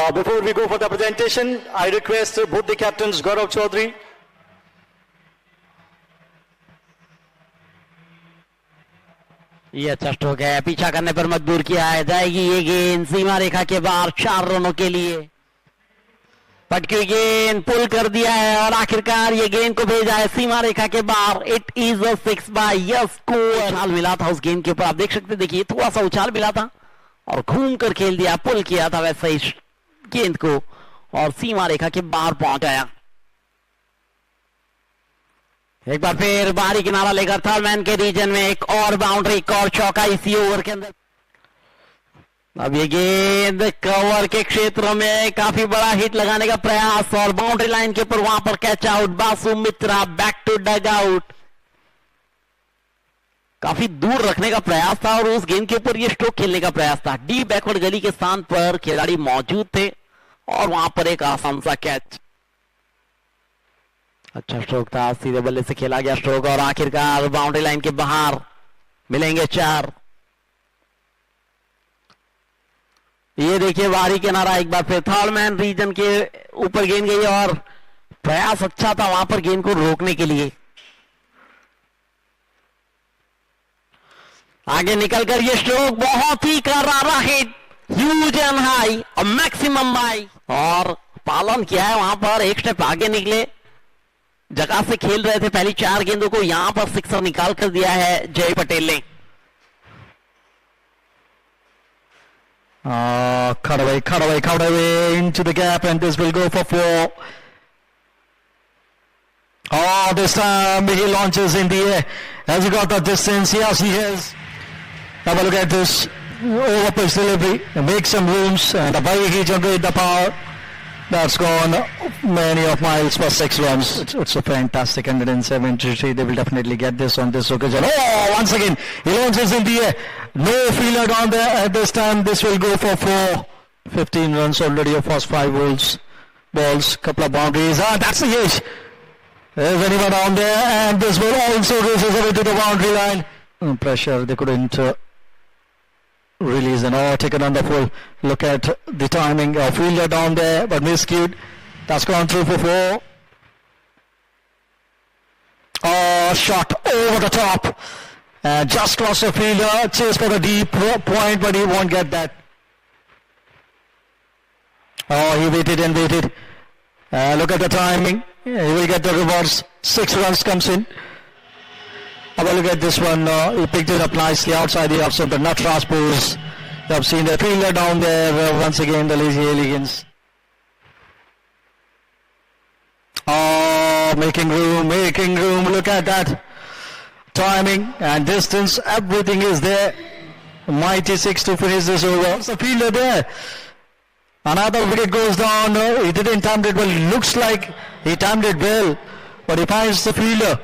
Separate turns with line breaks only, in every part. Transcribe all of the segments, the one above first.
Before we go for the presentation, I request both the captains, Gaurav Chaudhary.
ये अच्छा stroke है, पीछा करने पर मजबूर किया है, जाएगी ये गेंद सीमा रेखा के बाहर 4 रनों के लिए। पटकी गेंद पुल कर दिया है और आखिरकार ये गेंद को भेजा है सीमा रेखा के बाहर। इट इज अ 6 बाय यस स्कोर। उछाल मिला था उस गेंद के ऊपर, आप देख सकते, देखिए थोड़ा सा उछाल मिला था और घूम कर खेल दिया, पुल किया था वैसे ही गेंद को और सीमा रेखा के बाहर पहुंच आया। एक बार फिर बाहरी किनारा लेकर थर्डमैन के रीजन में एक और बाउंड्री, एक और चौका इसी ओवर के अंदर। अब ये गेंद कवर के क्षेत्र में काफी बड़ा हिट लगाने का प्रयास और बाउंड्री लाइन के ऊपर वहां पर catch out. Basu Mitra back to dugout. काफी दूर रखने का प्रयास था और उस गेंद के ऊपर ये स्ट्रोक खेलने का प्रयास था। डीप बैकवर्ड गली के स्थान पर खिलाड़ी मौजूद थे और वहां पर एक आसान सा कैच। अच्छा स्ट्रोक था, सीधे बल्ले से खेला गया स्ट्रोक और आखिरकार बाउंड्री लाइन के बाहर मिलेंगे 4। ये देखिए बाहरी किनारा एक बार फिर थर्डमैन रीजन के ऊपर गेंद गई और प्रयास अच्छा था वहां पर गेंद को रोकने के लिए। आगे निकलकर ये स्ट्रोक बहुत ही करारा हिट, ह्यूज एंड हाई और मैक्सिमम बाई, और पालन किया है वहां पर। एक स्टेप आगे निकले, जगह से खेल रहे थे पहली 4 गेंदों को, यहां पर सिक्सर निकाल कर दिया है जय पटेल ने।
Cut away into the gap, and this will go for 4. Oh, this time he launches in the air. Has he got the distance? Yes, he has. Have a look at this over pitch delivery. Make some rooms, and the way he generates the power, that's gone many of miles for 6 runs. It's a fantastic 173. They will definitely get this on this occasion. Oh, once again, he launches in the air. No fielder down there at this time. This will go for 4. 15 runs already of first 5 balls. Couple of boundaries. That's the edge. There's anyone down there, and this will also races away to the boundary line. Pressure. They couldn't release and taken on the full. Look at the timing. Fielder down there, but miscued. That's gone through for 4. Oh, shot over the top. Just cross the fielder. Chase for the deep point, but he won't get that. Oh, he waited and waited. Look at the timing. He will get the reverse. 6 runs comes in. Have a look at this one. He picked it up nicely outside the offside, but not transpose. You have seen the fielder down there. Once again, the lazy elegance. Oh, making room. Look at that. Timing and distance, everything is there. Mighty 6 to finish this over. It's the fielder there. Another wicket goes down. He didn't time it well. Looks like he timed it well, but he finds the fielder.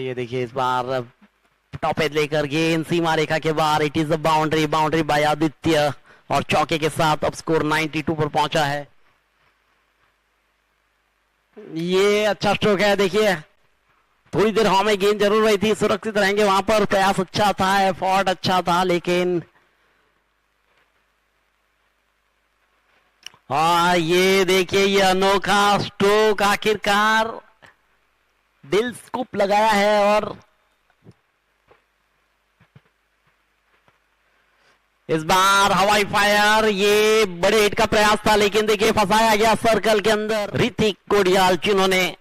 ये देखिए इस बार top edge लेकर गेंद सीमा रेखा के बाहर। It is a boundary by Aditya और चौके के साथ अब स्कोर 92 पर पहुंचा है। ये अच्छा स्ट्रोक है, देखिए थोड़ी देर हवा में गेंद जरूर रही थी, सुरक्षित रहेंगे वहां पर। प्रयास अच्छा था, एफर्ट अच्छा था, लेकिन ये देखिए ये अनोखा स्ट्रोक आखिरकार दिल स्कूप लगाया है और इस बार हवाई फायर। ये बड़े हिट का प्रयास था, लेकिन देखिए फंसाया गया सर्कल के अंदर। ऋतिक कोडियाल जिन्होंने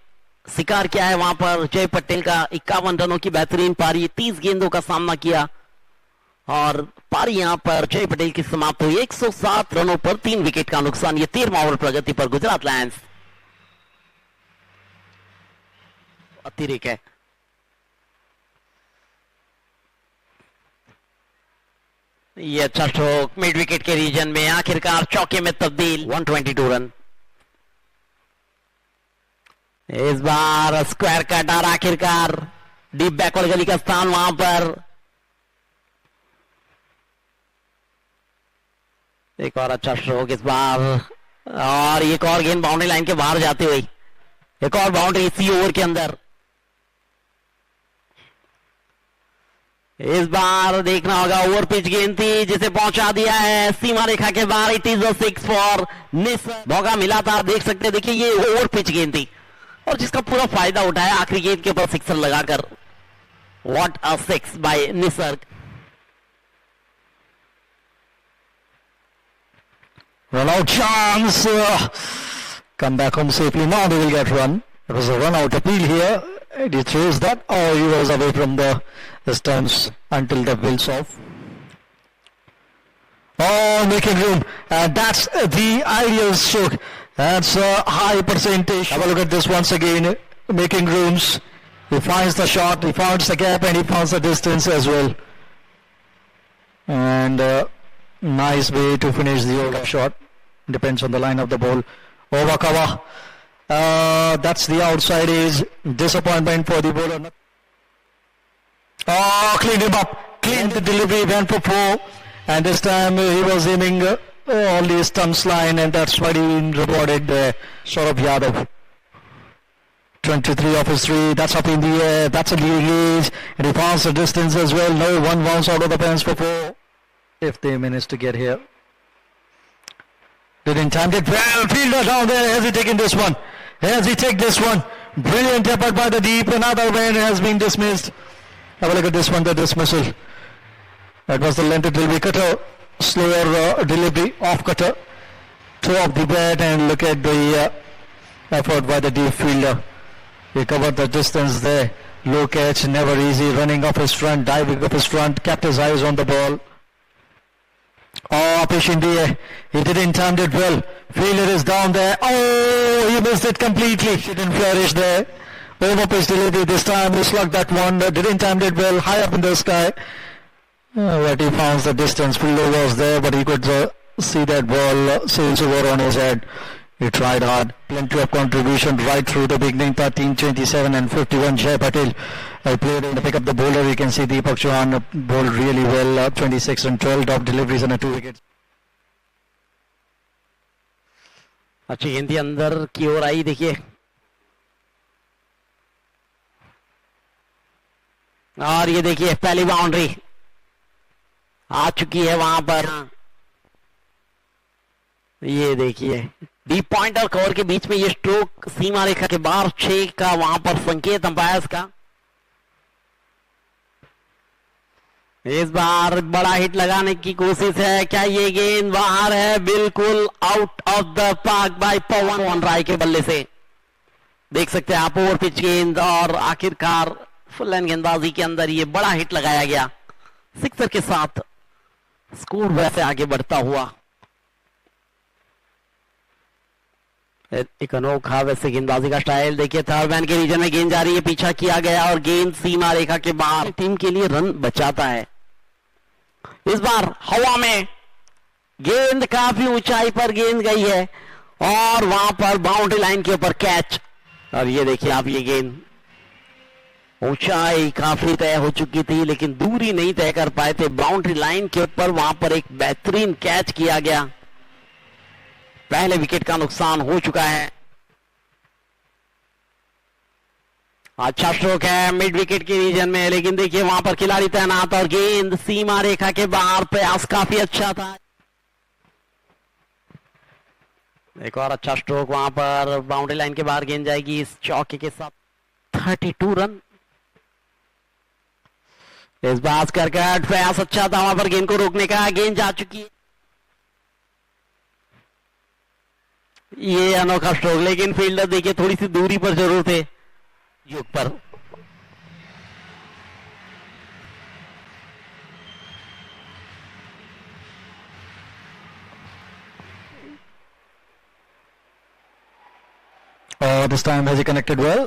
शिकार किया है वहां पर जय पटेल का 51 रनों की बेहतरीन पारी, 30 गेंदों का सामना किया और पारी यहां पर जय पटेल की समाप्त हुई 107 रनों पर 3 विकेट का नुकसान। ये 13वां ओवर प्रगति पर गुजरात लायंस अतिरिक्त है। ये अच्छा स्ट्रोक मिड विकेट के रीजन में, आखिरकार चौके में तब्दील। 122 रन। इस बार स्क्वायर कट और आखिरकार डीप बैकवर्ड गली का स्थान वहां पर। एक और अच्छा स्ट्रोक इस बार और एक और गेंद बाउंड्री लाइन के बाहर जाती हुई। एक और बाउंड्री इसी ओवर के अंदर। इस बार देखना होगा, ओवर पिच गेंद थी जिसे पहुंचा दिया है सीमा रेखा के बाहर। It is a 6 for Nisarga. मौका मिला था, देख सकते, देखिए ये ओवर पिच गेंद थी और जिसका पूरा फायदा उठाया आखिरी गेंद के ऊपर सिक्सर लगाकर। What a 6 by Nisarg.
Run out chance. Come back home safely. Now they will get run. It was a run out appeal here. Did he chase that? Oh, he was away from the stumps until the wheels off. Oh, making room. And that's the ideal stroke. That's a high percentage. Have a look at this once again. Making rooms. He finds the shot. He finds the gap and he finds the distance as well. And nice way to finish the over shot. Depends on the line of the ball. Ovakawa. That's the outside edge. Disappointment for the bowler. Oh, cleaned him up. Cleaned the delivery. Went for 4. And this time he was aiming on the stumps line, and that's why he rewarded Saurabh Yadav. 23 off his 3. That's up in the air. That's a lead edge. And he finds the distance as well. No, one bounce out of the pens for 4. If they manage to get here. Didn't time it well. Fielder down there. Has he taken this one? Has he taken this one? Brilliant effort by the deep. Another man has been dismissed. Have a look at this one, the dismissal. That was the length delivery cutter. Slower delivery off cutter. Toe off the bat, and look at the effort by the deep fielder. He covered the distance there. Low catch, never easy. Running off his front, diving off his front. Kept his eyes on the ball. Oh, pitch in the air. He didn't time it well. Fielder is down there. Oh, he missed it completely. He didn't flourish there. Over pitch delivery this time. He slugged that one. Didn't time it well. High up in the sky. But he found the distance. Fielder was there, but he could see that ball sails over on his head. He tried hard. Plenty of contribution right through the beginning. 13, 27 and 51. Jay Patel played to pick up the bowler. You can see Deepak Chauhan bowled really well. 26 and 12 top deliveries and 2 wickets.
अच्छी गेंद थी, अंदर की ओर आई। देखिए, और ये देखिए पहली बाउंड्री आ चुकी है वहां पर। ये देखिए डीप पॉइंट और कवर के बीच में ये स्ट्रोक सीमा रेखा के बाहर 6 का वहां पर संकेत अंपायर्स का। इस बार बड़ा हिट लगाने की कोशिश है। क्या ये गेंद बाहर है? बिल्कुल out of the park by Pawan Rai के बल्ले से। देख सकते हैं आप, ओवर पिच गेंद और आखिरकार फुल लाइन गेंदबाजी के अंदर ये बड़ा हिट लगाया गया सिक्सर के साथ। स्कोर वैसे आगे बढ़ता हुआ। एक अनोखा वैसे गेंदबाजी का स्टाइल। देखिए थर्ड मैन के रीजन में गेंद जा रही है, पीछा किया गया और गेंद सीमा रेखा के बाहर। टीम के लिए रन बचाता है। इस बार हवा में गेंद काफी ऊंचाई पर गेंद गई है और वहां पर बाउंड्री लाइन के ऊपर कैच। और ये देखिए आप, ये गेंद ऊंचाई काफी तय हो चुकी थी लेकिन दूरी नहीं तय कर पाए थे। बाउंड्री लाइन के ऊपर वहां पर एक बेहतरीन कैच किया गया। पहले विकेट का नुकसान हो चुका है। अच्छा स्ट्रोक है मिड विकेट के रीजन में, लेकिन देखिए वहां पर खिलाड़ी तैनात और गेंद सीमा रेखा के बाहर। प्रयास काफी अच्छा था। एक और अच्छा स्ट्रोक वहां पर बाउंड्री लाइन के बाहर गेंद जाएगी इस चौके के साथ। 32 रन। इस बार करके प्रयास अच्छा था वहां पर गेंद को रोकने का। गेंद जा चुकी है। ये अनोखा स्ट्रोक, लेकिन फील्डर देखिए थोड़ी सी दूरी पर जरूर थे युग पर।
This time has he connected well?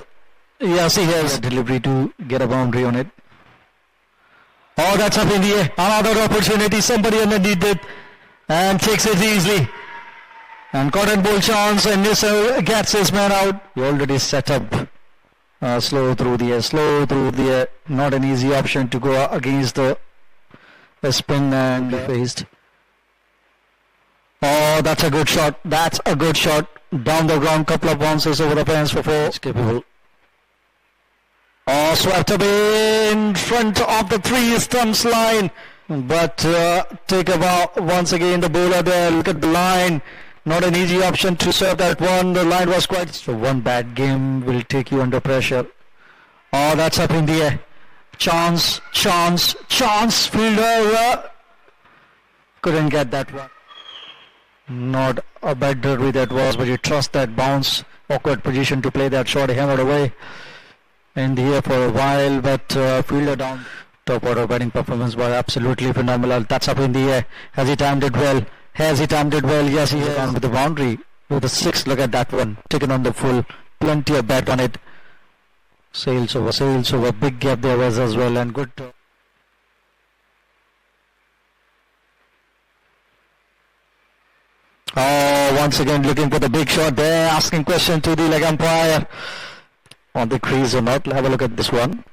Yes, he has. Delivery to get a boundary on it. Oh, that's up in the air. Another opportunity. Somebody underneath it and takes it easily. And Cotton Bull chance, and Nisar gets his man out. He already set up. Slow through the air. Not an easy option to go against the spin and faced. Oh, that's a good shot. down the ground, couple of bounces over the fence for 4. It's capable. Oh, swept away in front of the 3 stumps line. But take a bow once again, the bowler there. Look at the line. Not an easy option to serve that one. The line was quite... So one bad game will take you under pressure. Oh, that's up in the air. Chance. Fielder couldn't get that one. Not a bad delivery that was, but you trust that bounce. Awkward position to play that shot. Hammered away in the air for a while, but fielder down. Top order batting performance was absolutely phenomenal. That's up in the air. Has he timed it well? Yes, he has. On with the boundary. With the 6, look at that one. Taken on the full. Plenty of bat on it. Sails over. Big gap there was as well, and good. Oh, once again looking for the big shot there. Asking question to the leg umpire. On the crease or not. Have a look at this one.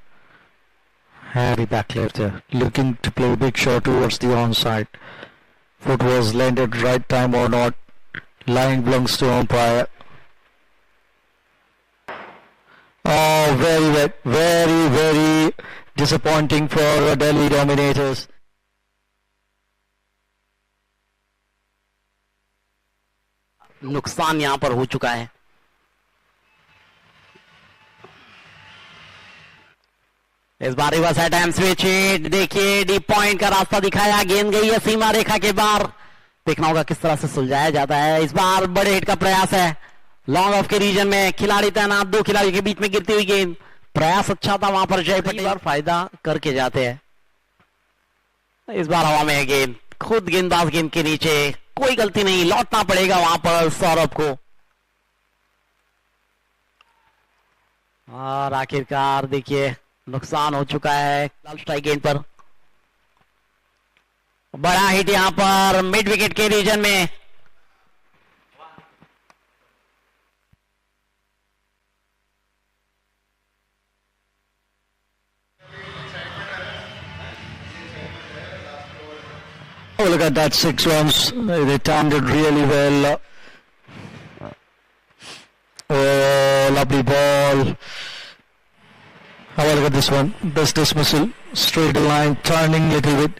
Heavy back left there. Looking to play a big shot towards the onside. Foot was landed right time or not. Line belongs to umpire. Oh, very disappointing for Delhi Dominators.
नुकसान यहां पर हो चुका है. इस बार reverse attempt switch hit. देखिए deep point का रास्ता दिखाया. गेंद गई है सीमा रेखा के बाहर. देखना होगा किस तरह से सुलझाया जाता है. इस बार बड़े हिट का प्रयास है. लॉन्ग ऑफ के रीजन में खिलाड़ी तैनात. 2 खिलाड़ी के बीच में गिरती हुई गेंद. प्रयास अच्छा था वहां पर. जय पटेल फायदा करके जाते हैं. इस बार हवा में है गेंद. खुद गेंदबाज गेंद के नीचे. कोई गलती नहीं. लौटना पड़ेगा वहां पर सौरभ को. और आखिरकार देखिए नुकसान हो चुका है लाल स्ट्राइक गेंद पर. बड़ा हिट यहां पर मिड विकेट के रीजन में.
Oh, look at that 6 runs. They timed it really well. Oh, lovely ball. Have a look at this one. Best dismissal. Straight line, turning little bit.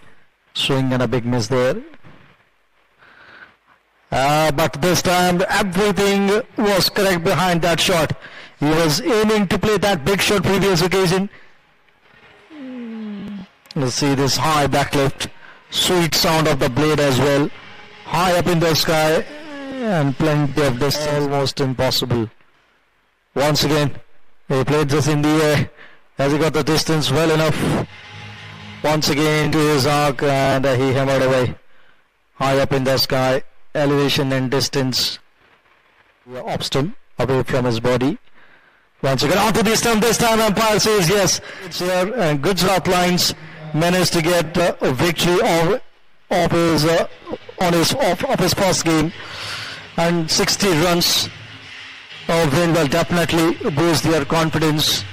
Swing and a big miss there. But this time everything was correct behind that shot. He was aiming to play that big shot previous occasion. Let's see this high back lift. Sweet sound of the blade as well. High up in the sky and plenty of distance. Almost impossible. Once again, he played this in the air. Has he got the distance well enough? Once again to his arc, and he hammered away. High up in the sky. Elevation and distance. Obstinate away from his body. Once again onto the stump. This time umpire says yes. It's here, and Gujarat Lions managed to get a victory of his first game, and 60 runs of win will definitely boost their confidence